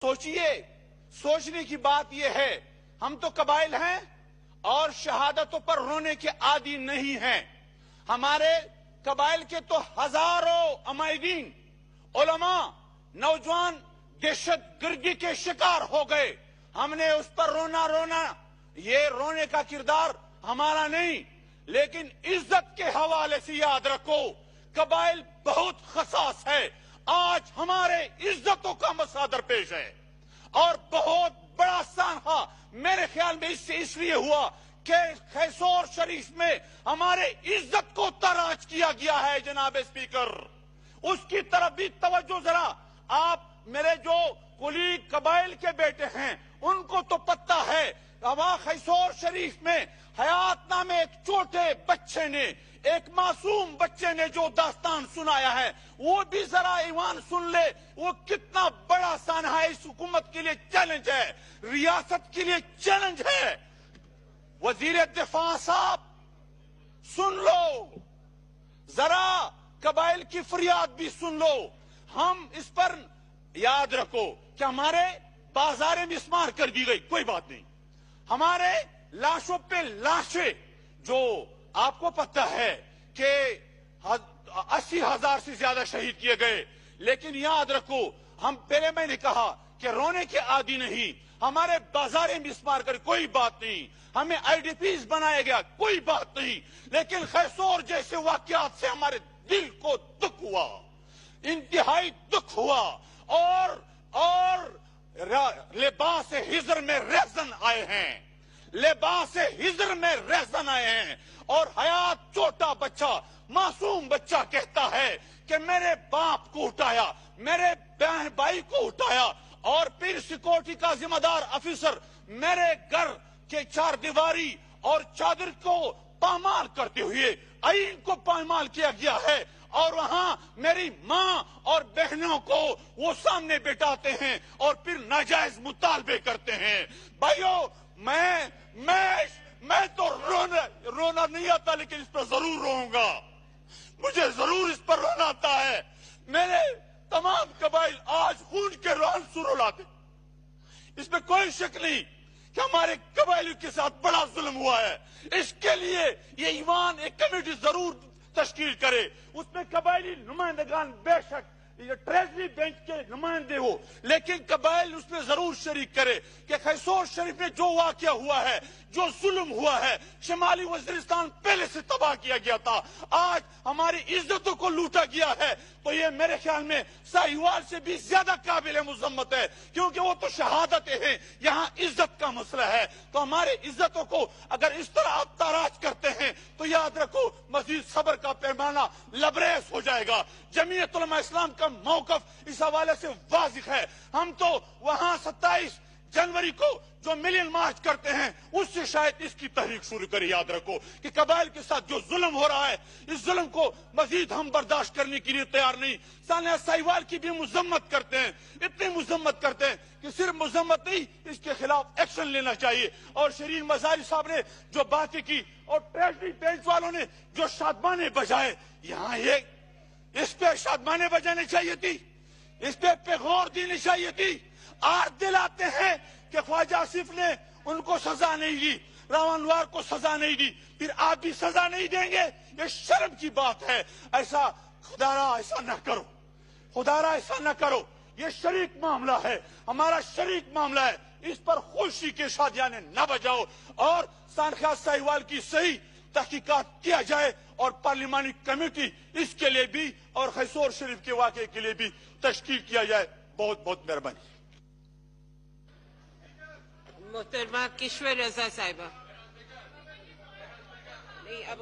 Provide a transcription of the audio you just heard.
सोचिए, सोचने की बात यह है, हम तो कबाइल हैं और शहादतों पर रोने के आदी नहीं हैं। हमारे कबाइल के तो हजारों अमायदीन, उलमा, नौजवान दहशतगर्दी के शिकार हो गए। हमने उस पर रोना, ये रोने का किरदार हमारा नहीं, लेकिन इज्जत के हवाले से याद रखो, कबाइल बहुत खसास है। आज हमारे इज्जतों का मसला दरपेश है और बहुत बड़ा सानहा मेरे ख्याल में इससे इसलिए हुआ कि खैसोर शरीफ में हमारे इज्जत को तराज किया गया है। जनाब स्पीकर, उसकी तरफ भी तवज्जो जरा। आप मेरे जो कुली कबाइल के बेटे हैं उनको तो पता है, वहां खैसोर शरीफ में हयात नामे एक छोटे बच्चे ने, एक मासूम बच्चे ने जो दास्तान सुनाया है, वो भी जरा ईमान सुन ले। वो कितना बड़ा सानहा इस हुकूमत के लिए चैलेंज है, रियासत के लिए चैलेंज है। वजीर दिफा साहब, सुन लो जरा, कबाइल की फरियाद भी सुन लो। हम इस पर याद रखो कि हमारे बाजारें मिसमार कर दी गई, कोई बात नहीं। हमारे लाशों पे लाशें, जो आपको पता है कि 80,000 से ज्यादा शहीद किए गए, लेकिन याद रखो, हम पहले मैंने कहा कि रोने के आदी नहीं। हमारे बाजारें मिसमार कर, कोई बात नहीं। हमें आईडीपीज बनाया गया, कोई बात नहीं। लेकिन खैसोर जैसे वाकयात से हमारे दिल को दुख हुआ, इंतहाई दुख हुआ। और लिबास हिजर में रहजन आए हैं, लिबास हिजर में रहजन आए हैं। और हयात छोटा बच्चा, मासूम बच्चा कहता है कि मेरे बाप को उठाया, मेरे बहन भाई को उठाया, और फिर सिक्योरिटी का जिम्मेदार अफसर मेरे घर के चार दीवारी और चादर को पामाल करते हुए आईन को पामाल किया गया है। और वहां मेरी मां और बहनों को वो सामने बिठाते हैं और फिर नाजायज मुतालबे करते हैं। भाइयों, मैं तो रोना नहीं आता, लेकिन इस पर जरूर रोऊंगा। मुझे जरूर इस पर रोना आता है। मेरे तमाम कबाइल आज खून के आंसू रुलाते, इसमें कोई शक नहीं कि हमारे कबाइलियों के साथ बड़ा जुल्म हुआ है। इसके लिए ये ईमान एक कमेटी जरूर तश्कील करे, उसमें कबाइली नुमाइंदगान बेशक ये ट्रेजरी बेंच के नुमाइंदे हो, लेकिन कबाइल उसमें जरूर शरीक करे कि खैसोर शरीफ में जो वाकया हुआ है, जो जुल्म हुआ है, शिमाली वजीरिस्तान पहले से तबाह किया गया था, आज हमारी इज्जतों को लूटा गया है। तो ये मेरे ख्याल में साहिवाल से भी ज्यादा काबिल मुजम्मत है, क्योंकि वो तो शहादतें हैं, यहाँ इज्जत का मसला है। तो हमारी इज्जतों को अगर इस तरह आप ताराज करते हैं तो याद रखो, मजीद सब्र का पैमाना लबरेज हो जाएगा। जमीयत उलमा इस्लाम का मौकफ इस हवाले से वाजिह है। हम तो वहां 27 जनवरी को जो मिलियन मार्च करते हैं, उससे शायद इसकी तहरीक शुरू करें। याद रखो कि कबाइल के साथ जो जुल्म हो रहा है, इस जुल्म को मजीद हम बर्दाश्त करने के लिए तैयार नहीं। सानिया साहिवाल की भी मुजम्मत करते हैं, इतनी मुजम्मत करते हैं कि सिर्फ मुजम्मत नहीं, इसके खिलाफ एक्शन लेना चाहिए। और शरीन मजारी साहब ने जो बातें की और ट्रेजरी बेंच वालों ने जो शादमाने बजाए, यहाँ ये इस पे शादमाने बजाने चाहिए थी, इस पे गौर देनी चाहिए थी। आज दिलाते हैं कि ख्वाजा आसिफ ने उनको सजा नहीं दी, रावणवार को सजा नहीं दी, फिर आप भी सजा नहीं देंगे। ये शर्म की बात है। ऐसा खुदारा ऐसा न करो, खुदारा ऐसा न करो। ये शरीक मामला है, हमारा शरीक मामला है। इस पर खुशी के शादियाने न बजाओ और सानखा साहिवाल की सही तहकीकात किया जाए और पार्लिमानी कमेटी इसके लिए भी और खैसोर शरीफ के वाक़े के लिए भी तश्कील किया जाए। बहुत बहुत मेहरबानी। मोहतरमा किश्वर रजा साहिबा। नहीं, अब